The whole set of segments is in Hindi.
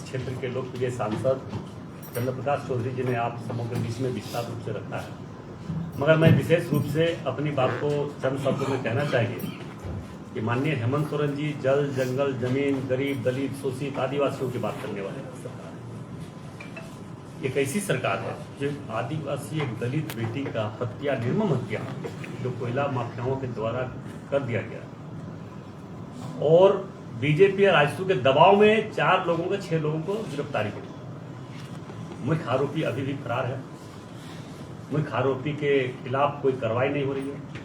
क्षेत्र के लोकप्रिय सांसद चंद्र प्रकाश चौधरी जी ने आप समूह के बीच में विस्तार रूप से रखा है, मगर मैं विशेष रूप से अपनी बात को चंद शब्दों में कहना चाहिए कि माननीय हेमंत सोरेन जी जल, जंगल, जमीन, गरीब, दलित, शोषित, आदिवासियों की बात करने वाले सरकार है। एक ऐसी सरकार है जो आदिवासी एक दलित बेटी का हत्या, निर्मम हत्या जो कोयला माफियाओं के द्वारा कर दिया गया और बीजेपी और आजसू के दबाव में 4 लोगों के 6 लोगों को गिरफ्तारी की। मुख्य आरोपी अभी भी फरार है। मुख्य आरोपी के खिलाफ कोई कार्रवाई नहीं हो रही है।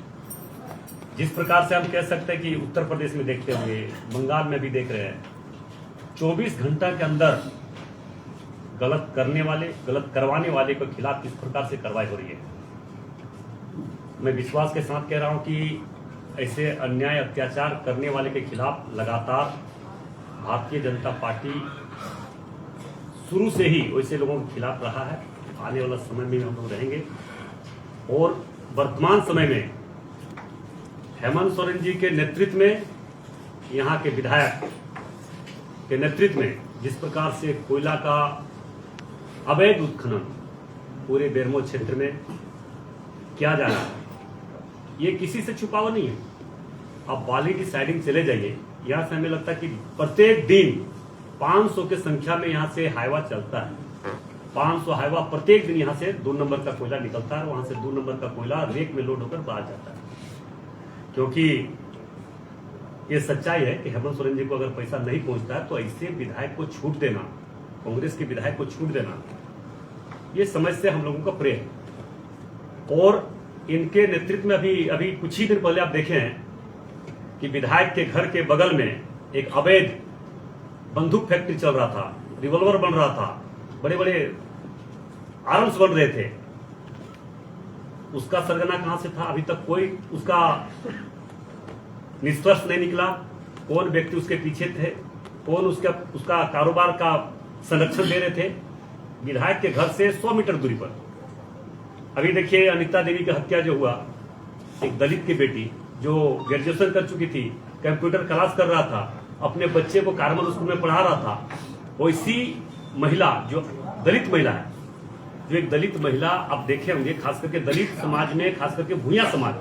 जिस प्रकार से हम कह सकते हैं कि उत्तर प्रदेश में देखते हुए, बंगाल में भी देख रहे हैं, 24 घंटा के अंदर गलत करने वाले, गलत करवाने वाले के खिलाफ किस प्रकार से कार्रवाई हो रही है। मैं विश्वास के साथ कह रहा हूं कि ऐसे अन्याय, अत्याचार करने वाले के खिलाफ लगातार भारतीय जनता पार्टी शुरू से ही वैसे लोगों के खिलाफ रहा है। आने वाला समय में हम लोग रहेंगे और वर्तमान समय में हेमंत सोरेन जी के नेतृत्व में, यहाँ के विधायक के नेतृत्व में जिस प्रकार से कोयला का अवैध उत्खनन पूरे बेरमो क्षेत्र में किया जा रहा है, ये किसी से छुपा हुआ नहीं है। आप बाली की साइडिंग चले जाइए, यहाँ से हमें लगता है कि प्रत्येक दिन 500 की संख्या में यहाँ से हाईवा चलता है। 500 हाईवा प्रत्येक दिन यहाँ से 2 नंबर का कोयला निकलता है, वहां से 2 नंबर का कोयला रेक में लोड होकर बाहर जाता है। क्योंकि ये सच्चाई है कि हेमंत सोरेन जी को अगर पैसा नहीं पहुंचता है तो ऐसे विधायक को छूट देना, कांग्रेस के विधायक को छूट देना, ये समझ से हम लोगों का प्रे है। और इनके नेतृत्व में अभी कुछ ही दिन पहले आप देखे हैं कि विधायक के घर के बगल में एक अवैध बंदूक फैक्ट्री चल रहा था, रिवॉल्वर बन रहा था, बड़े बड़े आर्म्स बन रहे थे। उसका सरगना कहां से था, अभी तक कोई उसका निष्कर्ष नहीं निकला। कौन व्यक्ति उसके पीछे थे, कौन उसका कारोबार का संरक्षण दे रहे थे। विधायक के घर से 100 मीटर दूरी पर अभी देखिए अनिता देवी की हत्या जो हुआ, एक दलित की बेटी जो ग्रेजुएशन कर चुकी थी, कंप्यूटर क्लास कर रहा था, अपने बच्चे को कार्मल स्कूल में पढ़ा रहा था, वैसी महिला जो दलित महिला है, जो एक दलित महिला आप देखे होंगे, खास करके दलित समाज में, खास करके भूया समाज,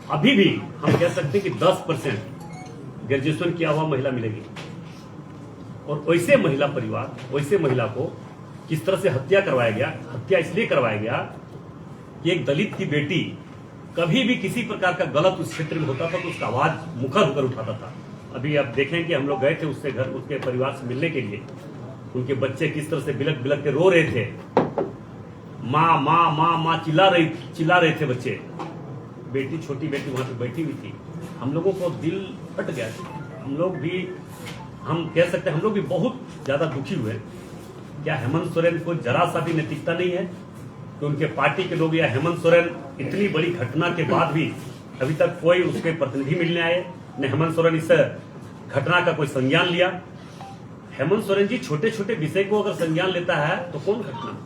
अभी भी हम कह सकते हैं कि 10% ग्रेजुएशन किया हुआ महिला मिलेगी। और वैसे महिला परिवार, वैसे महिला को किस तरह से हत्या करवाया गया। हत्या इसलिए करवाया गया कि एक दलित की बेटी कभी भी किसी प्रकार का गलत उस क्षेत्र में होता था तो उसका आवाज मुखर होकर उठाता था। अभी आप देखें कि हम लोग गए थे उससे घर, उसके परिवार से मिलने के लिए। उनके बच्चे किस तरह से बिलक बिलक के रो रहे थे, माँ माँ माँ माँ चिल्ला रहे थे बच्चे। बेटी, छोटी बेटी वहां पे बैठी हुई थी। हम लोगों को दिल फट गया। हम लोग भी, हम कह सकते हैं, हम लोग भी बहुत ज्यादा दुखी हुए। क्या हेमंत सोरेन को जरा सा भी नैतिकता नहीं है कि उनके पार्टी के लोग, या हेमंत सोरेन इतनी बड़ी घटना के बाद भी अभी तक कोई उसके प्रतिनिधि मिलने आए, न हेमंत सोरेन इस घटना का कोई संज्ञान लिया। हेमंत सोरेन जी छोटे छोटे विषय को अगर संज्ञान लेता है तो कौन घटना,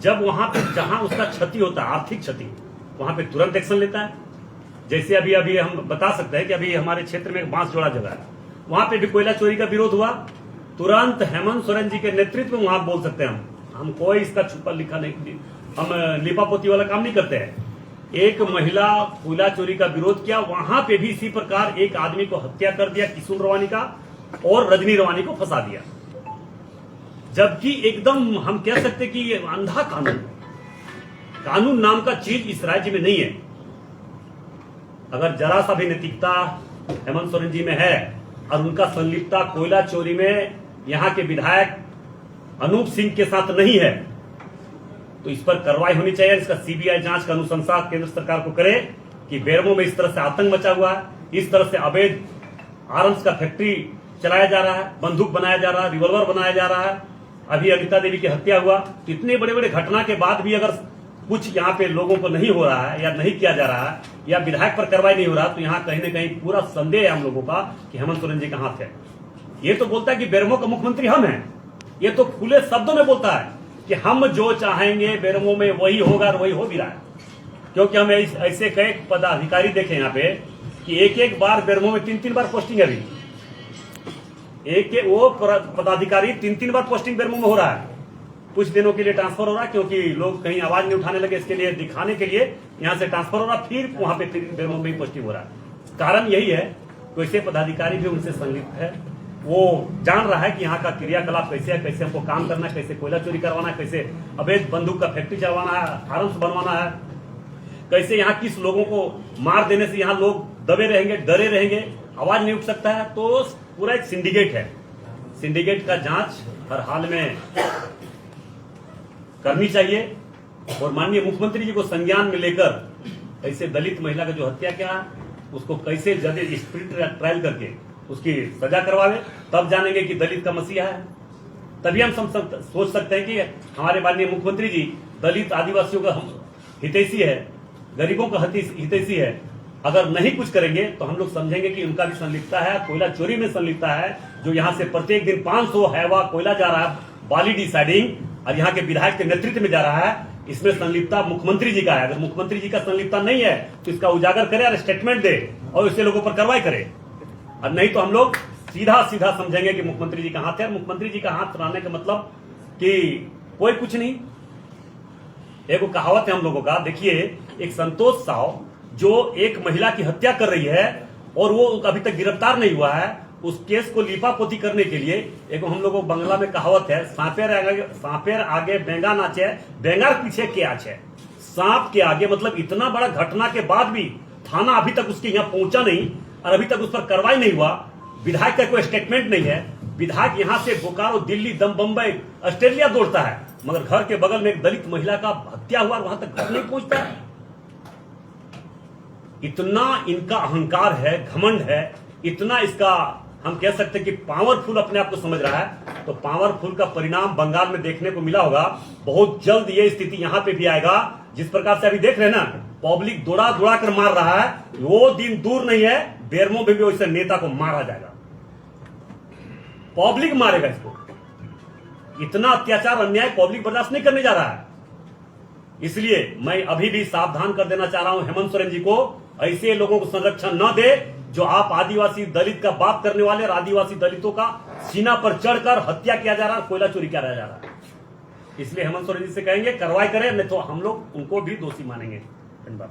जब वहां पे जहां उसका क्षति होता है, आर्थिक क्षति, वहां पे तुरंत एक्शन लेता है। जैसे अभी हम बता सकते हैं कि अभी हमारे क्षेत्र में एक बांसजोड़ा जगह है, वहां पे भी कोयला चोरी का विरोध हुआ, तुरंत हेमंत सोरेन जी के नेतृत्व में वहां बोल सकते हैं हम कोई इसका छुपा लिखा नहीं, हम लिपापोती वाला काम नहीं करते हैं। एक महिला कोयला चोरी का विरोध किया, वहां पे भी इसी प्रकार एक आदमी को हत्या कर दिया, किशुन रवानी का, और रजनी रवानी को फंसा दिया। जबकि एकदम हम कह सकते कि ये अंधा कानून नाम का चीज इस राज्य में नहीं है। अगर जरा सा भी नैतिकता हेमंत सोरेन जी में है और उनका संलिप्तता कोयला चोरी में यहां के विधायक अनूप सिंह के साथ नहीं है, तो इस पर कार्रवाई होनी चाहिए। इसका सीबीआई जांच का अनुशंसा केंद्र सरकार को करे कि बेरमो में इस तरह से आतंक मचा हुआ है, इस तरह से अवैध आर्म्स का फैक्ट्री चलाया जा रहा है, बंदूक बनाया जा रहा है, रिवॉल्वर बनाया जा रहा है। अभी अनिता देवी की हत्या हुआ, तो इतने बड़े बड़े घटना के बाद भी अगर कुछ यहाँ पे लोगों को नहीं हो रहा है या नहीं किया जा रहा है या विधायक पर कार्रवाई नहीं हो रहा, तो यहाँ कहीं ना कहीं पूरा संदेह है हम लोगों का कि हेमंत सोरेन जी का हाथ है। ये तो बोलता है कि बेरमो का मुख्यमंत्री हम हैं, ये तो खुले शब्दों में बोलता है कि हम जो चाहेंगे बेरमो में वही होगा, और वही हो भी रहा है। क्योंकि हम ऐसे कई पदाधिकारी देखे यहाँ पे कि एक बार बेरमो में 3 बार पोस्टिंग है। अभी वो पदाधिकारी 3-3 बार पोस्टिंग बेरमो में हो रहा है, कुछ दिनों के लिए ट्रांसफर हो रहा है क्योंकि लोग कहीं आवाज नहीं उठाने लगे, इसके लिए दिखाने के लिए यहां से ट्रांसफर हो रहा, फिर वहां पे फिर बेरमो में ही पोस्टिंग हो रहा है। कारण यही है, वैसे पदाधिकारी भी उनसे संलिप्त है, वो जान रहा है कि यहाँ का क्रियाकलाप कैसे है, कैसे हमको काम करना है, कैसे कोयला चोरी करवाना है, कैसे अवैध बंदूक का फैक्ट्री चलवाना है, फार्म्स बनवाना है, कैसे यहाँ किस लोगों को मार देने से यहाँ लोग दबे रहेंगे, डरे रहेंगे, आवाज नहीं उठ सकता है। तो पूरा एक सिंडिकेट है, सिंडिकेट का जांच हर हाल में करनी चाहिए और माननीय मुख्यमंत्री जी को संज्ञान में लेकर ऐसे दलित महिला का जो हत्या किया उसको कैसे जज स्पिरिट ट्रायल करके उसकी सजा करवावे, तब जानेंगे कि दलित का मसीहा है। तभी हम सोच सकते हैं कि हमारे माननीय मुख्यमंत्री जी दलित आदिवासियों का हितैषी है, गरीबों का हितैषी है। अगर नहीं कुछ करेंगे तो हम लोग समझेंगे कि उनका भी संलिप्तता है, कोयला चोरी में संलिप्तता है। जो यहाँ से प्रत्येक दिन 500 हैवा कोयला जा रहा है बाली डिसाइडिंग और यहाँ के विधायक के नेतृत्व में जा रहा है, इसमें संलिप्तता मुख्यमंत्री जी का है। अगर मुख्यमंत्री जी का संलिप्तता नहीं है तो इसका उजागर करे और स्टेटमेंट दे और इससे लोगों पर कार्रवाई करे, और नहीं तो हम लोग सीधा सीधा समझेंगे कि मुख्यमंत्री जी का हाथ है। मुख्यमंत्री जी का हाथ रहने का मतलब कि कोई कुछ नहीं। एक कहावत है हम लोगों का, देखिए एक संतोष साव जो एक महिला की हत्या कर रही है और वो अभी तक गिरफ्तार नहीं हुआ है, उस केस को लीपापोती करने के लिए एक हम लोगों को बंगला में कहावत है, सांपेर आगे बेंगा नाचे, बेंगार पीछे के आचे। सांप के आगे मतलब इतना बड़ा घटना के बाद भी थाना अभी तक उसके यहाँ पहुंचा नहीं और अभी तक उस पर कार्रवाई नहीं हुआ, विधायक का कोई स्टेटमेंट नहीं है। विधायक यहाँ से बोकारो, दिल्ली, बम्बई, ऑस्ट्रेलिया दौड़ता है, मगर घर के बगल में एक दलित महिला का हत्या हुआ, वहां तक घर नहीं पहुंचता है। इतना इनका अहंकार है, घमंड है, इतना इसका हम कह सकते हैं कि पावरफुल अपने आप को समझ रहा है। तो पावरफुल का परिणाम बंगाल में देखने को मिला होगा। बहुत जल्द ये स्थिति यहां पे भी आएगा। जिस प्रकार से अभी देख रहे हैं ना, पब्लिक दौड़ा दौड़ा कर मार रहा है, वो दिन दूर नहीं है, बेरमो में भी वैसे नेता को मारा जाएगा, पब्लिक मारेगा इसको। इतना अत्याचार अन्याय पब्लिक बर्दाश्त नहीं करने जा रहा है। इसलिए मैं अभी भी सावधान कर देना चाह रहा हूं हेमंत सोरेन जी को, ऐसे लोगों को संरक्षण न दे जो आप आदिवासी दलित का बात करने वाले और आदिवासी दलितों का सीना पर चढ़कर हत्या किया जा रहा है, कोयला चोरी किया जा रहा है। इसलिए हेमंत सोरेन जी से कहेंगे कार्रवाई करें, नहीं तो हम लोग उनको भी दोषी मानेंगे। धन्यवाद।